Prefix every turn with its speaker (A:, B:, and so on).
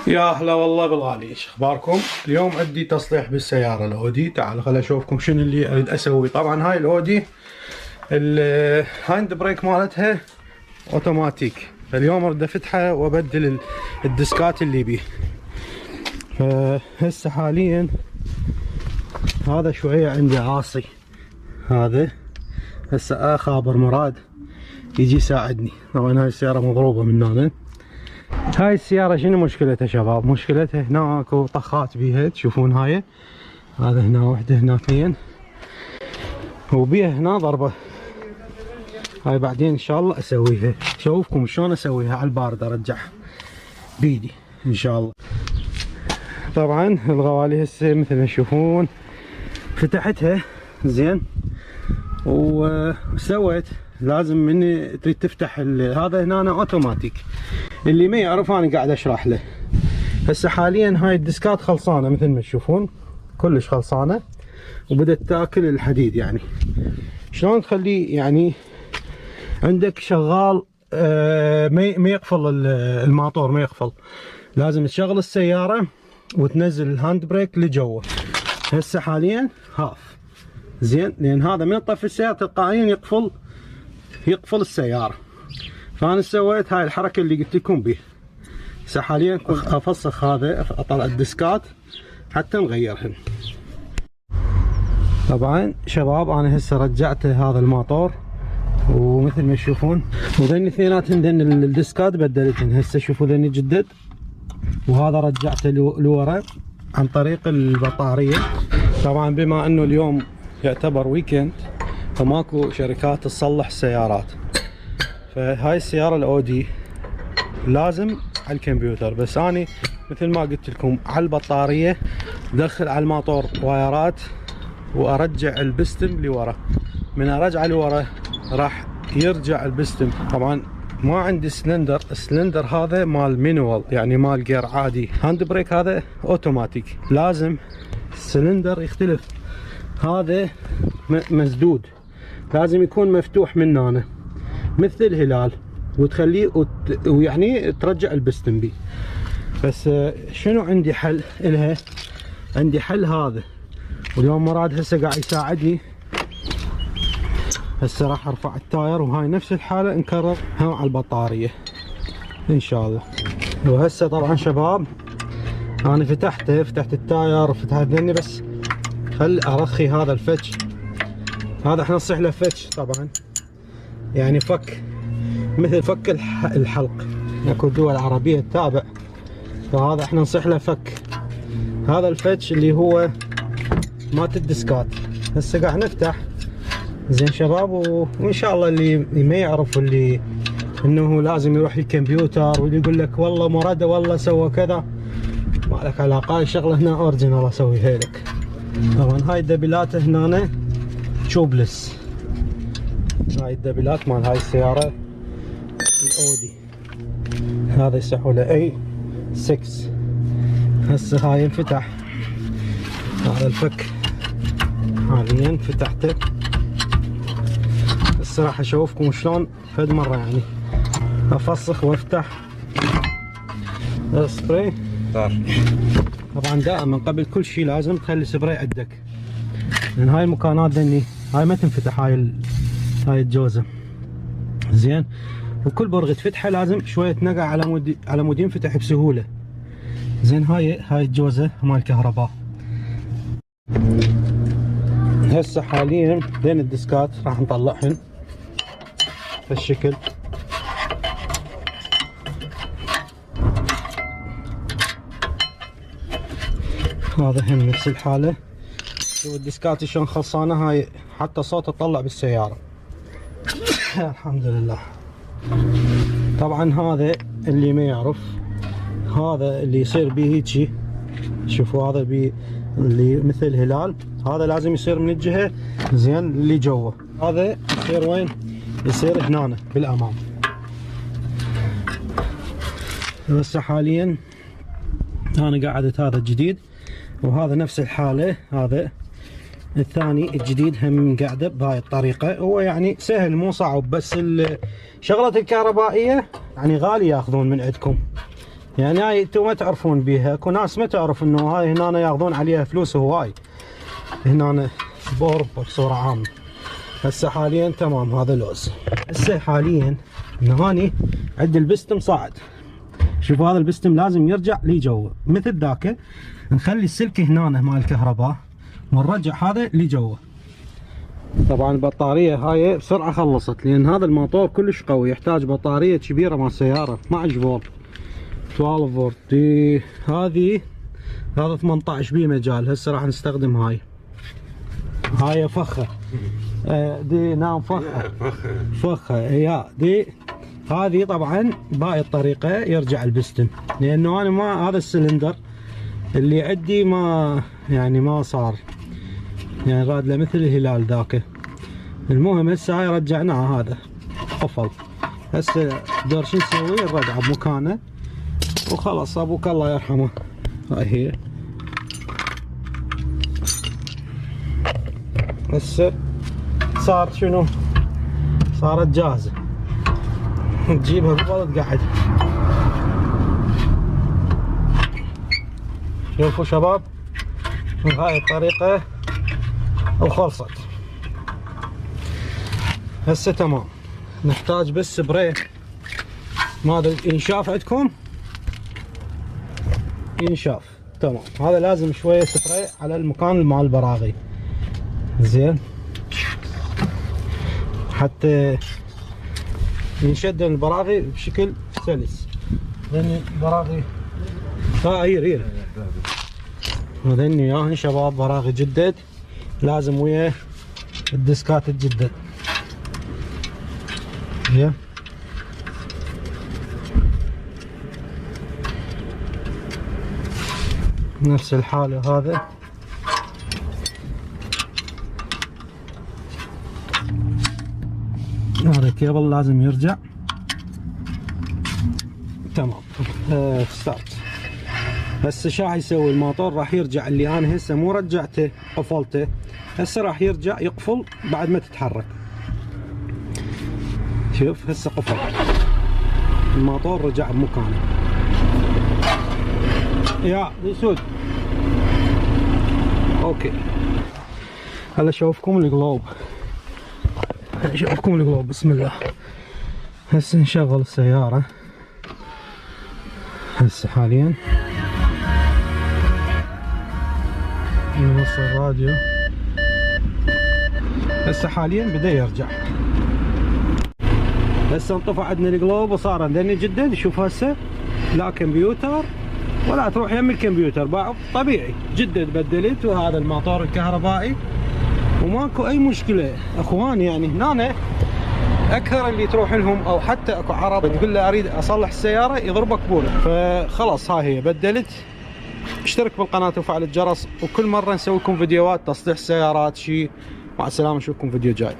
A: يا هلا والله بالغالي، ايش اخباركم؟ اليوم عندي تصليح بالسياره الاودي. تعال خل اشوفكم شنو اللي اريد اسوي. طبعا هاي الاودي الهاند بريك مالتها اوتوماتيك، فاليوم اريد افتحها وابدل الديسكات اللي بيه. فهسه حاليا هذا شويه عندي عاصي، هذا هسه خابر مراد يجي يساعدني. طبعا هاي السياره مضروبه من هنا. هاي السيارة شنو مشكلتها شباب؟ مشكلتها هنا اكو طخات بيها، تشوفون هاي، هذا هنا وحدة، هنا اثنين، وبيها هنا ضربة. هاي بعدين ان شاء الله اسويها، اشوفكم شلون اسويها على البارد، ارجعها بيدي ان شاء الله. طبعا الغوالي هسه مثل ما تشوفون فتحتها زين وسويت. لازم من تريد تفتح هذا هنا اوتوماتيك، اللي ما يعرف انا قاعد اشرح له. هسه حاليا هاي الديسكات خلصانه مثل ما تشوفون، كلش خلصانه وبدت تاكل الحديد. يعني شلون تخليه يعني عندك شغال ما يقفل الماطور، ما يقفل. لازم تشغل السياره وتنزل الهاند بريك لجوا. هسه حاليا هاف زين، لان هذا من طفي السياره تلقائيا يقفل السياره. فانا سويت هاي الحركه اللي قلت لكم بيه. هسه حاليا افسخ هذا، اطلع الديسكات حتى نغيرهن. طبعا شباب انا هسه رجعت هذا الموتور، ومثل ما تشوفون وذني اثنيناتهن ذن الديسكات بدلتهن. هسه شوفوا ذني جدد، وهذا رجعته لورا عن طريق البطاريه. طبعا بما انه اليوم يعتبر ويكند فماكو شركات تصلح السيارات، فهاي السيارة الاودي لازم على الكمبيوتر. بس اني مثل ما قلت لكم على البطارية ادخل على الموتور وايرات وارجع البستم لورا. من ارجع لورا راح يرجع البستم. طبعا ما عندي سلندر، السلندر هذا مال مانوال، يعني مال جير عادي. هاند بريك هذا اوتوماتيك، لازم السلندر يختلف. هذا مسدود، لازم يكون مفتوح من هنا مثل الهلال، وتخليه ويعني ترجع البستم بيه. بس شنو عندي حل الها؟ عندي حل هذا، واليوم مراد هسه قاعد يساعدني. هسه راح ارفع التاير، وهاي نفس الحاله نكرر هم على البطاريه ان شاء الله. وهسه طبعا شباب انا فتحت التاير، فتحت ذني، بس خل ارخي هذا الفتش. هذا احنا نصيح له فتش طبعا، يعني فك مثل فك الحلق. اكو دول عربيه تتابع، فهذا احنا نصيح له فك هذا الفتش اللي هو مالت الديسكات. هسه قاعد نفتح زين شباب، وان شاء الله اللي ما يعرف اللي انه لازم يروح الكمبيوتر واللي يقول لك والله مراد والله سوى كذا، ما لك علاقه. هاي الشغله هنا اورجينال اسويها لك. طبعا هاي الدبلات هنا تشوبلس، هاي الدبلات مال هاي السيارة الاودي، هذا يصحوا له اي 6. هسه هاي انفتح هذا الفك، حاليا فتحته. هسه راح اشوفكم شلون فد مرة يعني افسخ وافتح السبراي. طبعا دائما قبل كل شيء لازم تخلي السبراي عندك، لان هاي المكانات ذني هاي ما تنفتح. هاي الجوزة زين، وكل برغة فتحة لازم شوية تنقع على مود ينفتح بسهولة. زين هاي الجوزة مال كهرباء. هسه حاليا بين الديسكات راح نطلعهن بالشكل. هذا هم نفس الحالة. شوف الديسكات شلون خلصانة، هاي حتى صوت تطلع بالسيارة. الحمد لله. طبعا هذا اللي ما يعرف، هذا اللي يصير بيه هيجي، شوفوا هذا اللي مثل هلال، هذا لازم يصير من الجهة زين اللي جوا. هذا يصير وين؟ يصير هنا بالامام. بس حاليا انا قعدت هذا الجديد، وهذا نفس الحالة. هذا الثاني الجديد هم قاعده بهاي الطريقه. هو يعني سهل مو صعب، بس شغله الكهربائيه يعني غالي ياخذون من عندكم. يعني هاي انتم ما تعرفون بيها، اكو ناس ما تعرف انه هاي هنا ياخذون عليها فلوس هواي هنا باوروبا بصورة عامة. هسه حاليا تمام هذا لوز. هسه حاليا هاني عندي البستم صاعد. شوفوا هذا البستم لازم يرجع لي جوا مثل ذاك، نخلي السلك هنا مال الكهرباء ونرجع هذا لي جوا. طبعا البطارية هاي بسرعة خلصت لان هذا الموتور كلش قوي، يحتاج بطارية كبيرة مال سيارة 12 فولت 12 فولت. دي هذه هذا 18 بي مجال. هسه راح نستخدم هاي فخة. دي نعم فخة هي دي. هذه طبعا بهاي الطريقة يرجع البستم، لانه انا ما هذا السلندر اللي عندي ما صار يعني راد له مثل الهلال ذاك. المهم هسه هاي رجعناه هذا قفل. هسه دور شو نسوي؟ نرجعه بمكانه وخلاص ابوك الله يرحمه. هاي هي هسه صار شنو؟ صارت جاهزة، تجيبها بالبلد تقعد. شوفوا شباب بهاي الطريقة وخلصت. هسه تمام. نحتاج بس سبراي، ما ادري انشاف عندكم؟ ينشاف تمام. هذا لازم شوية سبراي على المكان مال البراغي زين حتى ينشد البراغي بشكل سلس، لان البراغي هير وذني وياهن شباب براغي جدد لازم ويا الديسكات تجدد. زين نفس الحالة هذا. هذا الكيبل لازم يرجع تمام. ستارت. هسه شو راح يسوي الموتور؟ راح يرجع اللي انا هسه مو رجعته قفلته، هسه راح يرجع يقفل بعد ما تتحرك. شوف هسه قفل الموتور رجع بمكانه. يا يسود اوكي. هلا اشوفكم القلوب، اشوفكم القلوب. بسم الله. هسه نشغل السيارة. هسه حاليا نوصل الراديو. هسه حاليا بدا يرجع. هسه انطفى عندنا القلوب وصار عندنا جدد. شوف هسه لا كمبيوتر ولا تروح يم الكمبيوتر، باعه طبيعي جدد بدلت. وهذا الموتور الكهربائي وماكو اي مشكله اخوان. يعني هنا اكثر اللي تروح لهم او حتى اكو عرب تقول له اريد اصلح السياره يضربك بوله. فخلاص ها هي بدلت. اشترك بالقناه وفعل الجرس، وكل مره نسوي لكم فيديوهات تصليح سيارات شيء. مع السلامه، نشوفكم فيديو جاي.